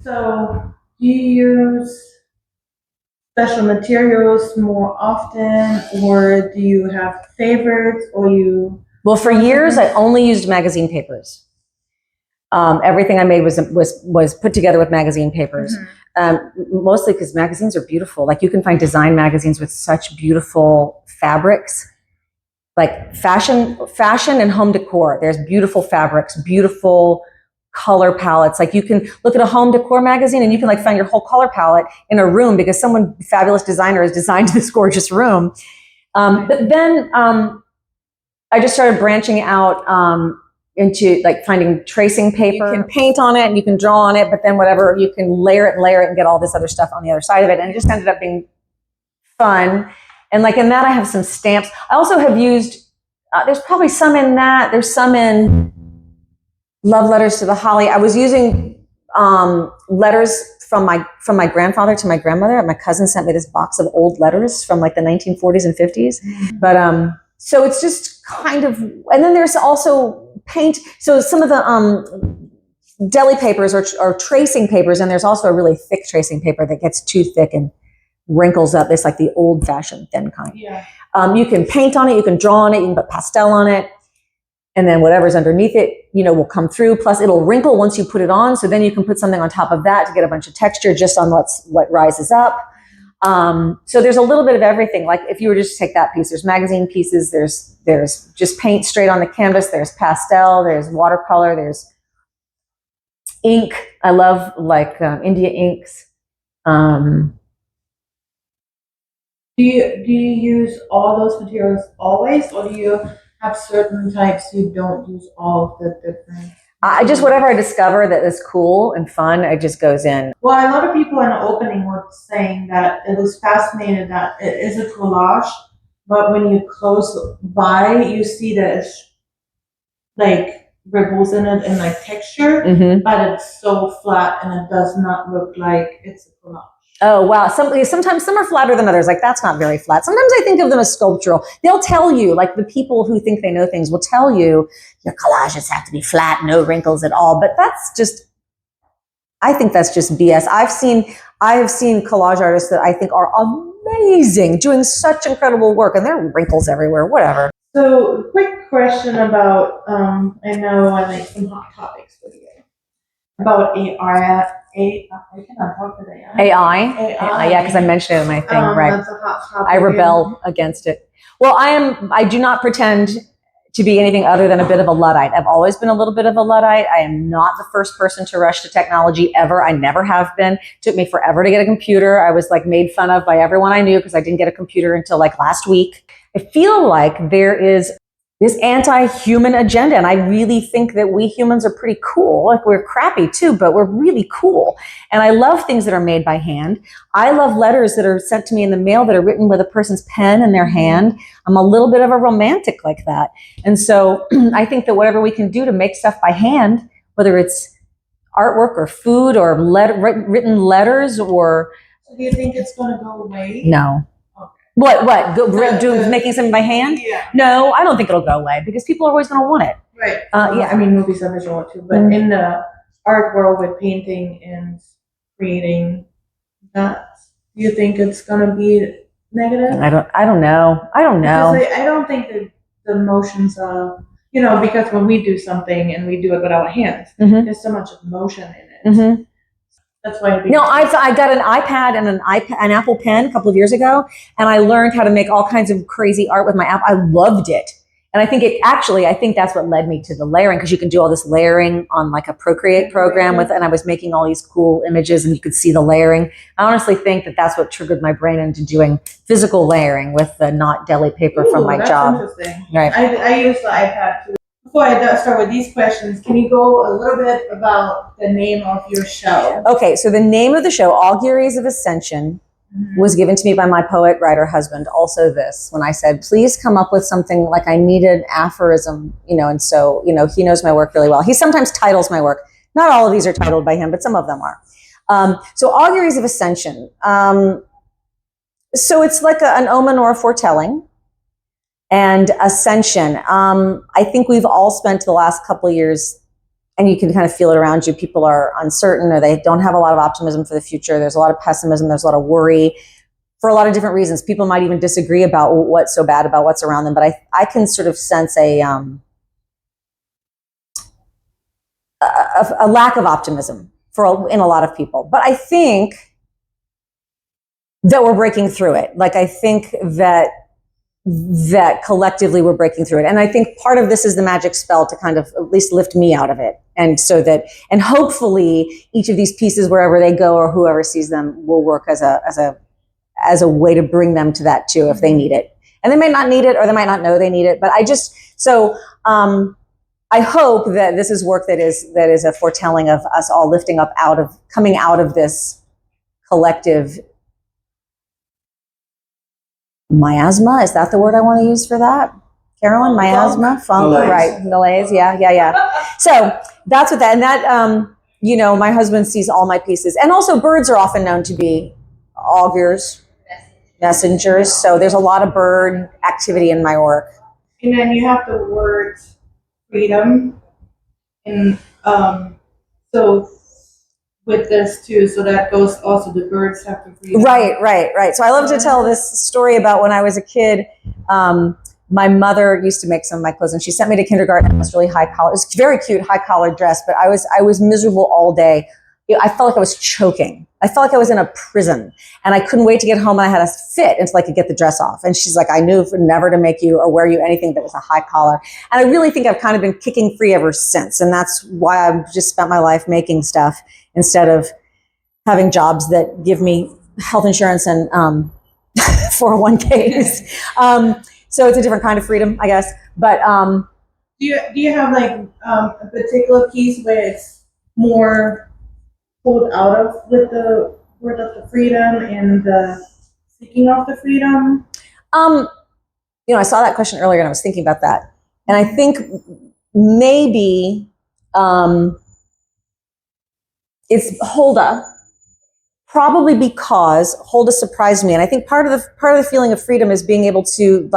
So, do you use special materials more often, or do you have favorites, or you? Well, for years, I only used magazine papers. Everything I made was put together with magazine papers, mostly because magazines are beautiful. Like you can find design magazines with such beautiful fabrics, like fashion and home decor. There's beautiful fabrics, beautiful color palettes. Like you can look at a home decor magazine and you can like find your whole color palette in a room because someone fabulous designer has designed this gorgeous room. But then I just started branching out into like finding tracing paper. You can paint on it and you can draw on it, but then whatever, you can layer it and get all this other stuff on the other side of it. And it just ended up being fun. And like in that, I have some stamps. I also have used, there's probably some in that. There's some in Love Letters to the Holly. I was using letters from my grandfather to my grandmother. My cousin sent me this box of old letters from like the 1940s and 50s. But so it's just kind of, and then there's also paint. So some of the deli papers are tracing papers, and there's also a really thick tracing paper that gets too thick and wrinkles up. It's like the old-fashioned thin kind. Yeah. You can paint on it, you can draw on it, you can put pastel on it, and then whatever's underneath it, will come through. Plus, it'll wrinkle once you put it on, so then you can put something on top of that to get a bunch of texture just on what rises up. So there's a little bit of everything. Like if you were just to take that piece, there's magazine pieces, there's just paint straight on the canvas, there's pastel, there's watercolor, there's ink. I love like India inks. Do you use all those materials always, or do you have certain types you don't use all of the different? I just, whatever I discover that is cool and fun, it just goes in. Well, a lot of people in the opening were saying that it was fascinating that it is a collage, but when you close by, you see that it's like ripples in it and like texture, but it's so flat and it does not look like it's a collage. Oh, wow. Sometimes some are flatter than others. Like, that's not very flat. Sometimes I think of them as sculptural. They'll tell you, like the people who think they know things will tell you, your collages have to be flat, no wrinkles at all. But I think that's just BS. I have seen collage artists that I think are amazing, doing such incredible work, and there are wrinkles everywhere, whatever. So, quick question about, I know I like some hot topics with you. About AI. I cannot talk today. AI, yeah, because I mentioned it in my thing, right? That's a hot topic. I rebel against it. Well, I do not pretend to be anything other than a bit of a Luddite. I've always been a little bit of a Luddite. I am not the first person to rush to technology ever. I never have been. It took me forever to get a computer. I was like made fun of by everyone I knew because I didn't get a computer until like last week. I feel like there is this anti-human agenda, and I really think that we humans are pretty cool. Like, we're crappy too, but we're really cool. And I love things that are made by hand. I love letters that are sent to me in the mail that are written with a person's pen in their hand. I'm a little bit of a romantic like that. And so I think that whatever we can do to make stuff by hand, whether it's artwork or food or written letters or... So do you think it's going to go away? No. What? Making something by hand? Yeah. No, I don't think it'll go away because people are always going to want it. Right. Yeah. I mean, movies are visual too, but in the art world with painting and creating that, do you think it's going to be negative? I don't know. Because I don't think that the emotions are, because when we do something and we do it with our hands, there's so much emotion in it. That's why. No, I got an iPad and an Apple Pen a couple of years ago, and I learned how to make all kinds of crazy art with my app. I loved it, and I think that's what led me to the layering, because you can do all this layering on like a Procreate program and I was making all these cool images, and you could see the layering. I honestly think that that's what triggered my brain into doing physical layering with the not deli paper from my job. Interesting. Right. I use the iPad too. Before I start with these questions, can you go a little bit about the name of your show? Okay, so the name of the show, Auguries of Ascension, was given to me by my poet-writer husband. Also this, when I said, please come up with something, like I needed aphorism, and so, he knows my work really well. He sometimes titles my work. Not all of these are titled by him, but some of them are. So Auguries of Ascension. So it's like an omen or a foretelling. And ascension. I think we've all spent the last couple of years and you can kind of feel it around you. People are uncertain, or they don't have a lot of optimism for the future. There's a lot of pessimism. There's a lot of worry for a lot of different reasons. People might even disagree about what's so bad about what's around them. But I can sort of sense a lack of optimism in a lot of people. But I think that we're breaking through it. Like, I think that collectively we're breaking through it. And I think part of this is the magic spell to kind of at least lift me out of it. And so that, and hopefully each of these pieces, wherever they go or whoever sees them, will work as a way to bring them to that too, if they need it. And they may not need it, or they might not know they need it. But I hope that this is work that is a foretelling of us all lifting up coming out of this collective miasma. Is that the word I want to use for that? Carolyn, miasma, funk, right? Malaise, yeah. So that's what that, and that, my husband sees all my pieces. And also birds are often known to be augurs, messengers. So there's a lot of bird activity in my work. And then you have the word freedom. And so with this too, so that goes also, the birds have the freedom. Right. So I love to tell this story about when I was a kid. My mother used to make some of my clothes, and she sent me to kindergarten. It was really high collar. It was very cute, high collared dress, but I was miserable all day. I felt like I was choking. I felt like I was in a prison, and I couldn't wait to get home, and I had a fit until I could get the dress off. And she's like, I knew never to make you or wear you anything that was a high collar. And I really think I've kind of been kicking free ever since. And that's why I've just spent my life making stuff instead of having jobs that give me health insurance and 401ks. So it's a different kind of freedom, I guess. But do you have like a particular piece where it's more pulled out of with the word of the freedom and the seeking of the freedom? I saw that question earlier, and I was thinking about that. And I think maybe it's Hulda, probably because Hulda surprised me. And I think part of the feeling of freedom is being able to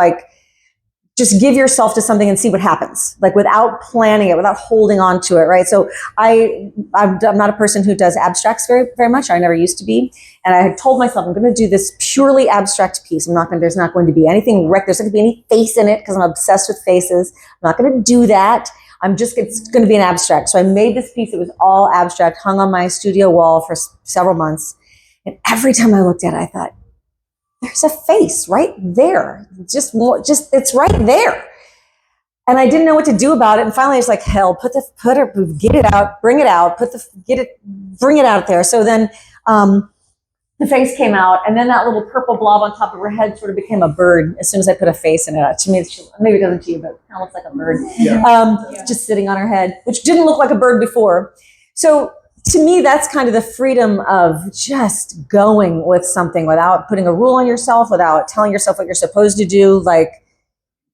just give yourself to something and see what happens, without planning it, without holding on to it, right? So I'm not a person who does abstracts very, very much. I never used to be. And I had told myself, I'm going to do this purely abstract piece. There's not going to be anything there's not going to be any face in it, because I'm obsessed with faces. I'm not going to do that. It's going to be an abstract. So I made this piece. It was all abstract, hung on my studio wall for several months. And every time I looked at it, I thought, there's a face right there. Just it's right there. And I didn't know what to do about it. And finally, it's like, hell, get it out, bring it out, bring it out there. So then the face came out, and then that little purple blob on top of her head sort of became a bird as soon as I put a face in it. To me, maybe it doesn't to you, but it kind of looks like a bird. Yeah. Just sitting on her head, which didn't look like a bird before. So to me, that's kind of the freedom of just going with something without putting a rule on yourself, without telling yourself what you're supposed to do.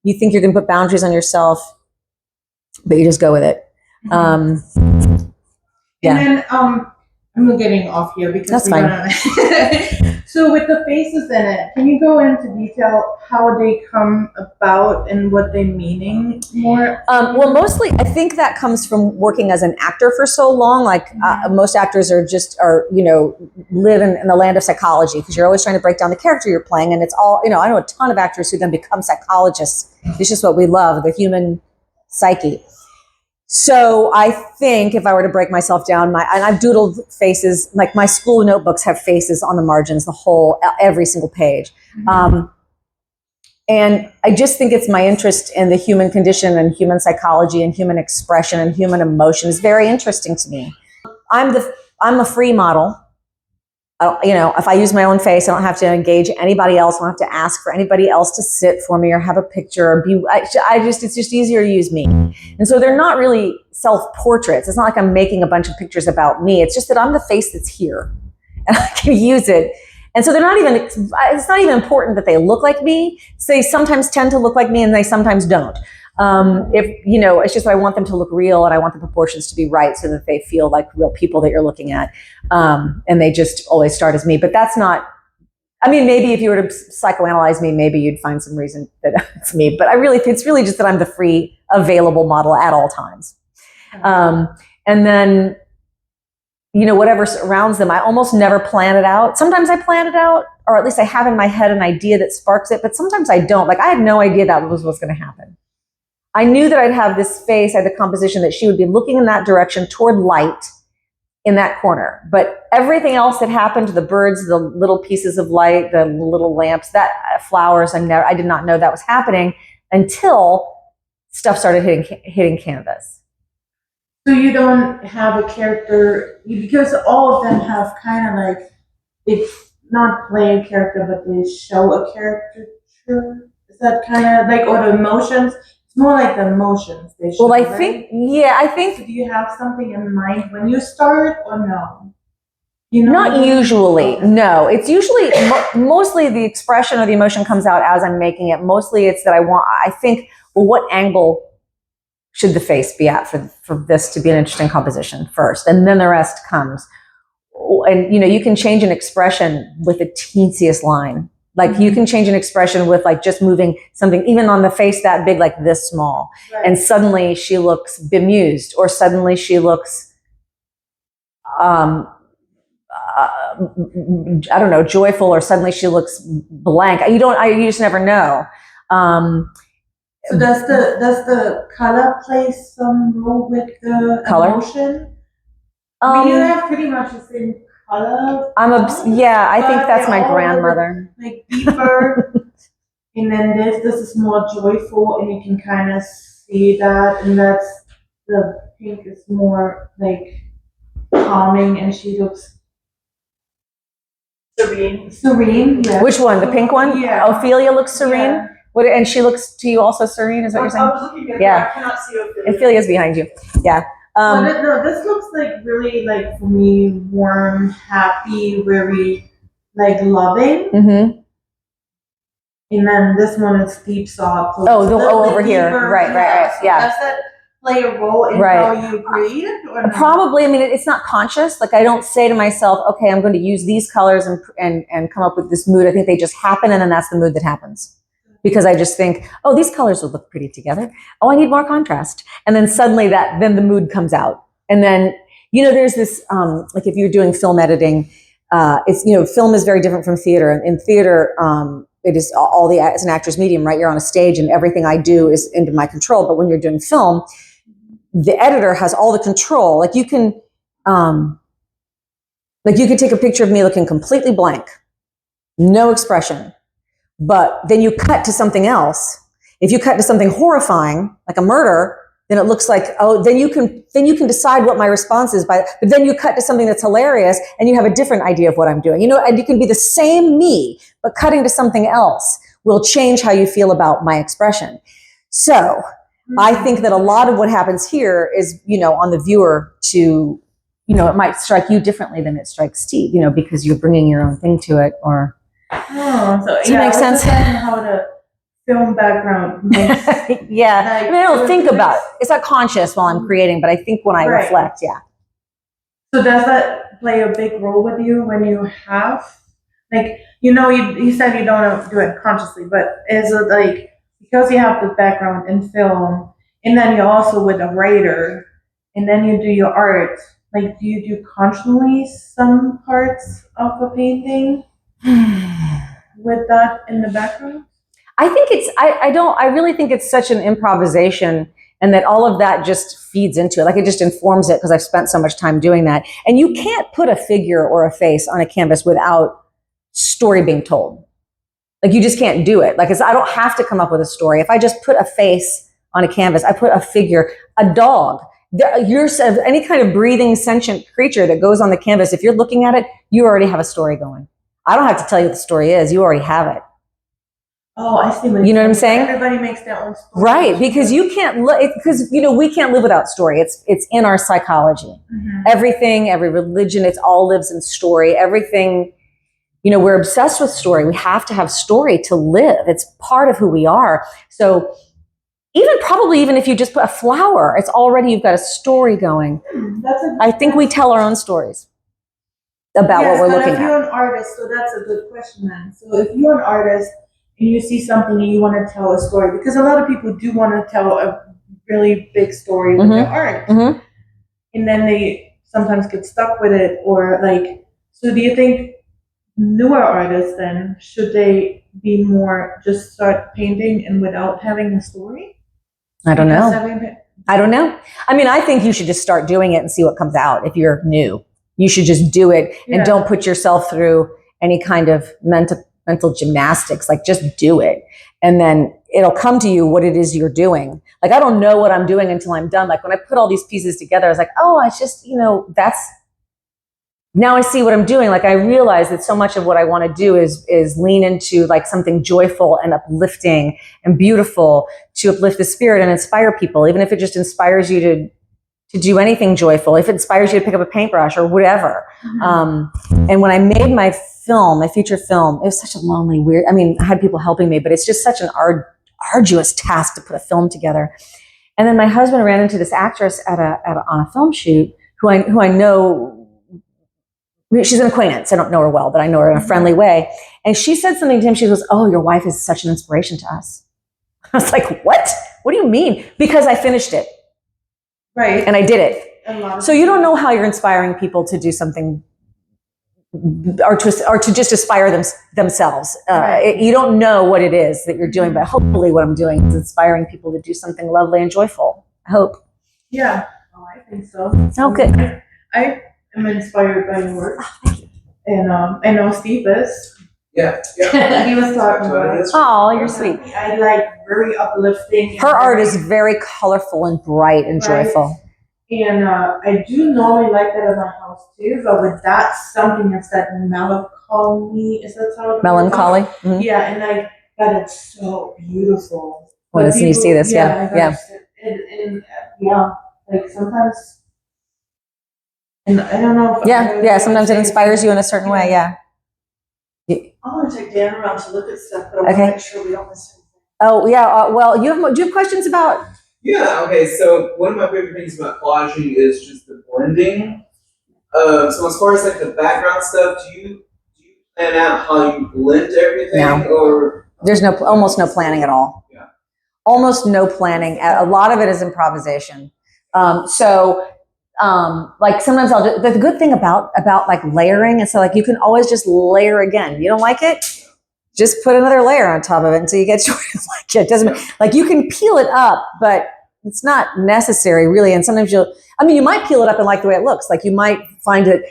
You think you're going to put boundaries on yourself, but you just go with it. Yeah. And then I'm getting off here because that's fine. So with the faces in it, can you go into detail how they come about and what they're meaning more? Well, mostly I think that comes from working as an actor for so long. Most actors live in the land of psychology, because you're always trying to break down the character you're playing. And it's all, I know a ton of actors who then become psychologists. It's just what we love, the human psyche. So I think if I were to break myself down, and I've doodled faces, like my school notebooks have faces on the margins, every single page. And I just think it's my interest in the human condition and human psychology and human expression and human emotion is very interesting to me. I'm a free model. If I use my own face, I don't have to engage anybody else. I don't have to ask for anybody else to sit for me or have a picture or be. It's just easier to use me. And so they're not really self-portraits. It's not like I'm making a bunch of pictures about me. It's just that I'm the face that's here, and I can use it. And so it's not even important that they look like me. So they sometimes tend to look like me, and they sometimes don't. It's just I want them to look real, and I want the proportions to be right so that they feel like real people that you're looking at. And they just always start as me, but that's not, maybe if you were to psychoanalyze me, maybe you'd find some reason that it's me, but it's really just that I'm the free available model at all times. And And then, whatever surrounds them, I almost never plan it out. Sometimes I plan it out, or at least I have in my head an idea that sparks it, but sometimes I don't. Like, I had no idea that was what's going to happen. I knew that I'd have this face, I had the composition that she would be looking in that direction toward light in that corner. But everything else that happened, the birds, the little pieces of light, the little lamps, that flowers, I did not know that was happening until stuff started hitting canvas. So you don't have a character, because all of them have kind of like, it's not play a character, but they show a caricature. Is that kind of like, or the emotions? It's more like the emotions they show. Well, I right? think. So do you have something in mind when you start, or no? Not usually. Okay. No, it's usually mostly the expression or the emotion comes out as I'm making it. Mostly it's that I think, well, what angle should the face be at for this to be an interesting composition first? And then the rest comes. And, you can change an expression with the teensiest line. Like, you can change an expression with like just moving something, even on the face that big, like this small. Right. And suddenly she looks bemused, or suddenly she looks, I don't know, joyful, or suddenly she looks blank. You just never know. So does the color play some role with the color? Emotion? You have pretty much the same color. I think that's my grandmother. Like deeper, and then this is more joyful, and you can kind of see that, and that's the pink is more like calming, and she looks serene. Serene. Yeah. Which one? The pink one? Yeah. Ophelia looks serene. Yeah. And she looks to you also serene, is what you're saying? I was looking at her. I cannot see Ophelia. Ophelia's behind you. Yeah. No, this looks like really, like, for me, warm, happy, very, like, loving. Mm-hmm. And then this one is deep soft. So over here. Right. So yeah. Does that play a role in how you breathe? Or no? Probably. I mean, it's not conscious. Like, I don't say to myself, okay, I'm going to use these colors and come up with this mood. I think they just happen, and then that's the mood that happens. Because I just think, oh, these colors would look pretty together. Oh, I need more contrast. And then suddenly then the mood comes out. And then, there's this, like if you're doing film editing, film is very different from theater. And in theater, it is it's an actor's medium, right? You're on a stage and everything I do is into my control. But when you're doing film, the editor has all the control. Like you can take a picture of me looking completely blank, no expression. But then you cut to something else. If you cut to something horrifying, like a murder, then it looks like, then you can decide what my response is but then you cut to something that's hilarious and you have a different idea of what I'm doing. And you can be the same me, but cutting to something else will change how you feel about my expression. So I think that a lot of what happens here is, on the viewer to, it might strike you differently than it strikes Steve, because you're bringing your own thing to it, or. Does it make sense? How the film background makes. Yeah. I don't think about it. It's not conscious while I'm creating, but I think when I reflect, yeah. So does that play a big role with you when you have, like, you said you don't do it consciously, but is it like, because you have the background in film, and then you're also with a writer, and then you do your art, like, do you do consciously some parts of a painting? With that in the background? I think I really think it's such an improvisation, and that all of that just feeds into it. Like, it just informs it because I've spent so much time doing that. And you can't put a figure or a face on a canvas without story being told. Like, you just can't do it. Like, I don't have to come up with a story. If I just put a face on a canvas, I put a figure, a dog, any kind of breathing sentient creature that goes on the canvas, if you're looking at it, you already have a story going. I don't have to tell you what the story is. You already have it. Oh, I see. You know what I'm saying? Everybody makes their own story. Right, because you can't we can't live without story. It's in our psychology. Mm-hmm. Everything, every religion, it all lives in story. Everything, we're obsessed with story. We have to have story to live. It's part of who we are. So even if you just put a flower, it's already, you've got a story going. I think we tell our own stories about what we're looking at. If you're an artist, so that's a good question then. So if you're an artist and you see something and you want to tell a story, because a lot of people do want to tell a really big story with their art. Mm-hmm. and then they sometimes get stuck with it, or like, so do you think newer artists then, should they be more just start painting and without having a story? I don't Because know. I don't know. I mean, I think you should just start doing it and see what comes out. If you're new, you should just do it and don't put yourself through any kind of mental gymnastics. Like, just do it. And then it'll come to you what it is you're doing. Like, I don't know what I'm doing until I'm done. Like, when I put all these pieces together, I was like, oh, I just, now I see what I'm doing. Like, I realize that so much of what I want to do is lean into like something joyful and uplifting and beautiful to uplift the spirit and inspire people, even if it just inspires you to do anything joyful, if it inspires you to pick up a paintbrush or whatever. And when I made my feature film, it was such a lonely, weird, I mean, I had people helping me, but it's just such an arduous task to put a film together. And then my husband ran into this actress on a film shoot who I know. She's an acquaintance. I don't know her well, but I know her in a friendly way. And she said something to him. She goes, oh, your wife is such an inspiration to us. I was like, what? What do you mean? Because I finished it. Right. And I did it. So you don't know how you're inspiring people to do something or to just aspire themselves. You don't know what it is that you're doing, but hopefully what I'm doing is inspiring people to do something lovely and joyful. I hope. Yeah. Oh, I think so. Oh, good. I'm inspired by your work, and I know Steve is. Yeah. He was talking about it. Oh, you're sweet. I like very uplifting. Her art is very colorful and bright and joyful. And I do normally like that in my house too, but with that something that's that melancholy. Is that how? Melancholy. Mm-hmm. Yeah, and like that, it's so beautiful. Well, listen, you see this, yeah. And like sometimes. And I don't know if sometimes it inspires you in a certain way, yeah. I want to take Dan around to look at stuff, but I want to make sure we don't miss anything. Oh, yeah, well, do you have questions about? Yeah, okay, so one of my favorite things about collaging is just the blending. So as far as like the background stuff, do you plan out how you blend everything? No. Or there's almost no planning at all. Yeah. Almost no planning. A lot of it is improvisation. Like sometimes I'll do, the good thing about like layering is so like you can always just layer again. You don't like it? Just put another layer on top of it until you get to like it. Doesn't like you can peel it up, but it's not necessary really. And sometimes you might peel it up and like the way it looks. Like you might find it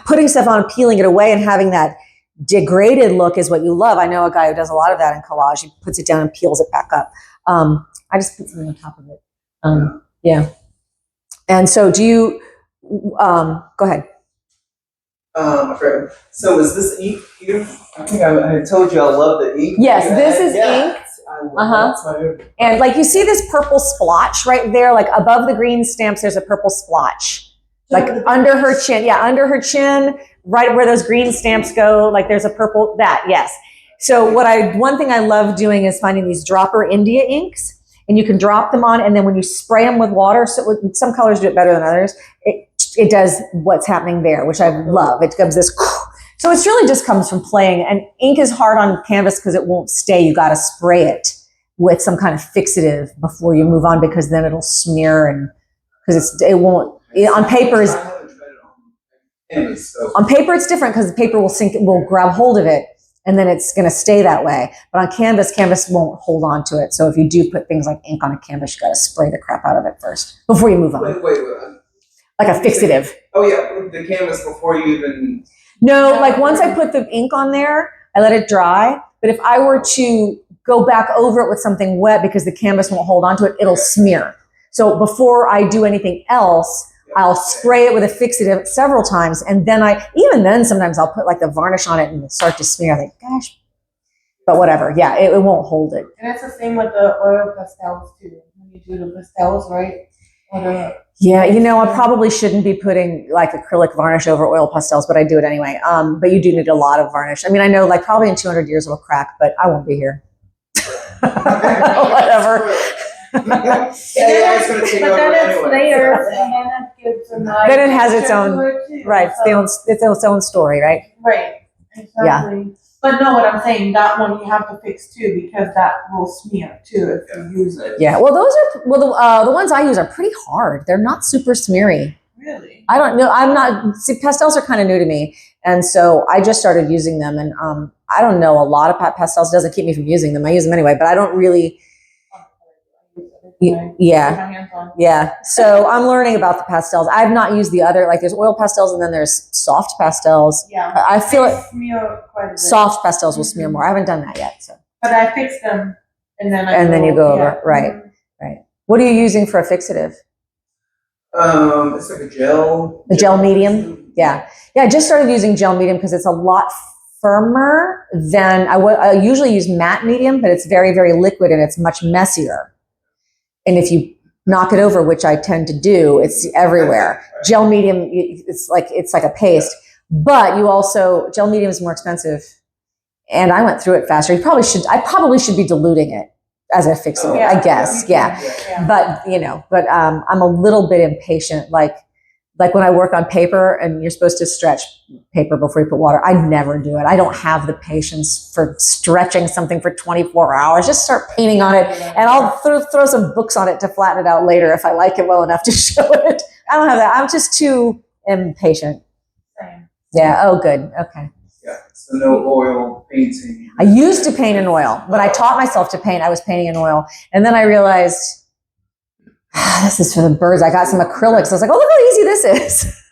putting stuff on, peeling it away and having that degraded look is what you love. I know a guy who does a lot of that in collage. He puts it down and peels it back up. I just put something on top of it. Yeah. And so do you, go ahead. So is this ink here? I think I told you I love the ink. Yes, this is ink. And like you see this purple splotch right there, like above the green stamps, there's a purple splotch. Like under her chin. Yeah, under her chin, right where those green stamps go, like there's a purple, yes. So one thing I love doing is finding these dropper India inks. And you can drop them on, and then when you spray them with water, so some colors do it better than others, it does what's happening there, which I love. It gives this, so it's really just comes from playing. And ink is hard on canvas because it won't stay. You got to spray it with some kind of fixative before you move on, because then it'll smear and because it won't. On paper on paper it's different because the paper will grab hold of it. And then it's going to stay that way. But on canvas won't hold on to it. So if you do put things like ink on a canvas, you got to spray the crap out of it first before you move on. Wait. Like a fixative. Oh yeah, the canvas before you even. No, like once I put the ink on there, I let it dry. But if I were to go back over it with something wet because the canvas won't hold on to it, it'll smear. So before I do anything else, I'll spray it with a fixative several times, and then sometimes I'll put like the varnish on it and start to smear. I think, gosh, but whatever. Yeah, it won't hold it. And that's the same with the oil pastels too. When you do the pastels, right? Yeah, I probably shouldn't be putting like acrylic varnish over oil pastels, but I do it anyway. But you do need a lot of varnish. I mean, I know like probably in 200 years it'll crack, but I won't be here. Whatever. Then it's layers, and then it gives a nice. Then it has its own, right? Its own story, right? Right. Exactly. Yeah. But no, what I'm saying, that one you have to fix too, because that will smear too if you use it. Yeah. Well, the ones I use are pretty hard. They're not super smeary. I don't know. Pastels are kind of new to me. And so I just started using them. And I don't know a lot about pastels. It doesn't keep me from using them. I use them anyway, but I don't really. Yeah. Yeah. So I'm learning about the pastels. I've not used the other, like there's oil pastels and then there's soft pastels. Yeah. I feel it. Smear quite a bit. Soft pastels will smear more. I haven't done that yet. So. But I fix them and then you go over. Right. Right. What are you using for a fixative? It's like a gel. A gel medium? Yeah. Yeah, I just started using gel medium because it's a lot firmer than I usually use matte medium, but it's very, very liquid and it's much messier. And if you knock it over, which I tend to do, it's everywhere. Gel medium, it's like a paste. But you also, gel medium is more expensive. And I went through it faster. I probably should be diluting it as a fixative, I guess. Yeah. But, I'm a little bit impatient. Like when I work on paper and you're supposed to stretch paper before you put water, I never do it. I don't have the patience for stretching something for 24 hours. Just start painting on it and I'll throw some books on it to flatten it out later if I like it well enough to show it. I don't have that. I'm just too impatient. Same. Yeah. Oh, good. Okay. Yeah. So no oil painting. I used to paint in oil, but I taught myself to paint. I was painting in oil. And then I realized, this is for the birds. I got some acrylics. I was like, oh, look how easy this is.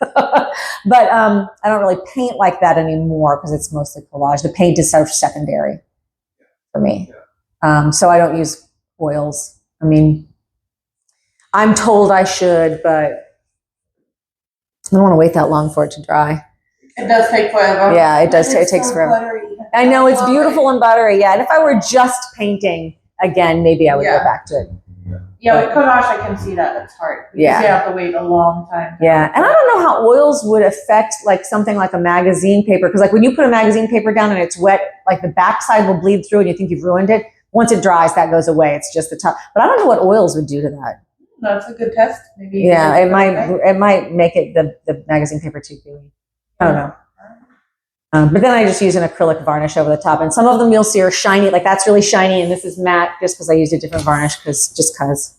But I don't really paint like that anymore because it's mostly collage. The paint is sort of secondary for me. So I don't use oils. I mean, I'm told I should, but I don't want to wait that long for it to dry. It does take forever. Yeah, it does. It takes forever. Buttery. I know it's beautiful and buttery. Yeah, and if I were just painting again, maybe I would go back to it. Yeah, with collage, I can see that it's hard. Yeah. You have to wait a long time. Yeah, and I don't know how oils would affect like something like a magazine paper, because like when you put a magazine paper down and it's wet, like the backside will bleed through and you think you've ruined it. Once it dries, that goes away. It's just the top. But I don't know what oils would do to that. That's a good test. Maybe. Yeah, it might make it the magazine paper too gooey. I don't know. But then I just use an acrylic varnish over the top, and some of them you'll see are shiny, like that's really shiny, and this is matte just because I used a different varnish because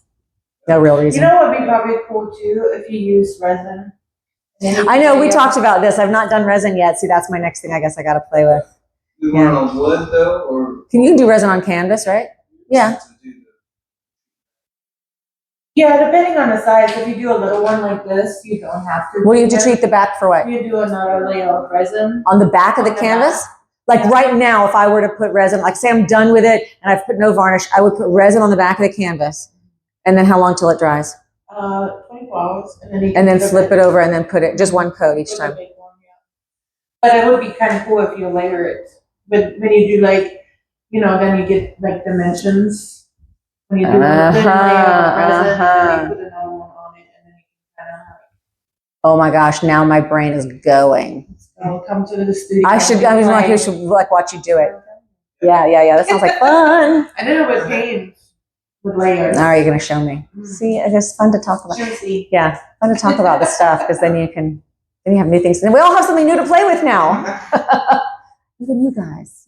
no real reason. You know what would be probably cool too if you use resin. I know we talked about this. I've not done resin yet. See, that's my next thing. I guess I got to play with. You want it on wood though, or can you do resin on canvas, right? Yeah. Yeah, depending on the size. If you do a little one like this, you don't have to. What do you do to treat the back for what? You do another layer of resin. On the back of the canvas? Like right now, if I were to put resin, like say I'm done with it and I've put no varnish, I would put resin on the back of the canvas. And then how long till it dries? 24 hours. And then flip it over and then put it, just one coat each time. But it would be kind of cool if you layer it. But when you do then you get like dimensions. When you do a thin layer of resin, and then you put another one on it, and then you can kind of. Oh my gosh! Now my brain is going. So come to the studio. I should watch you do it. Yeah. That sounds like fun. I did it with paint, with layers. Now are you going to show me? See, it's fun to talk about. Yeah, fun to talk about the stuff because then you have new things, and we all have something new to play with now. Even you guys.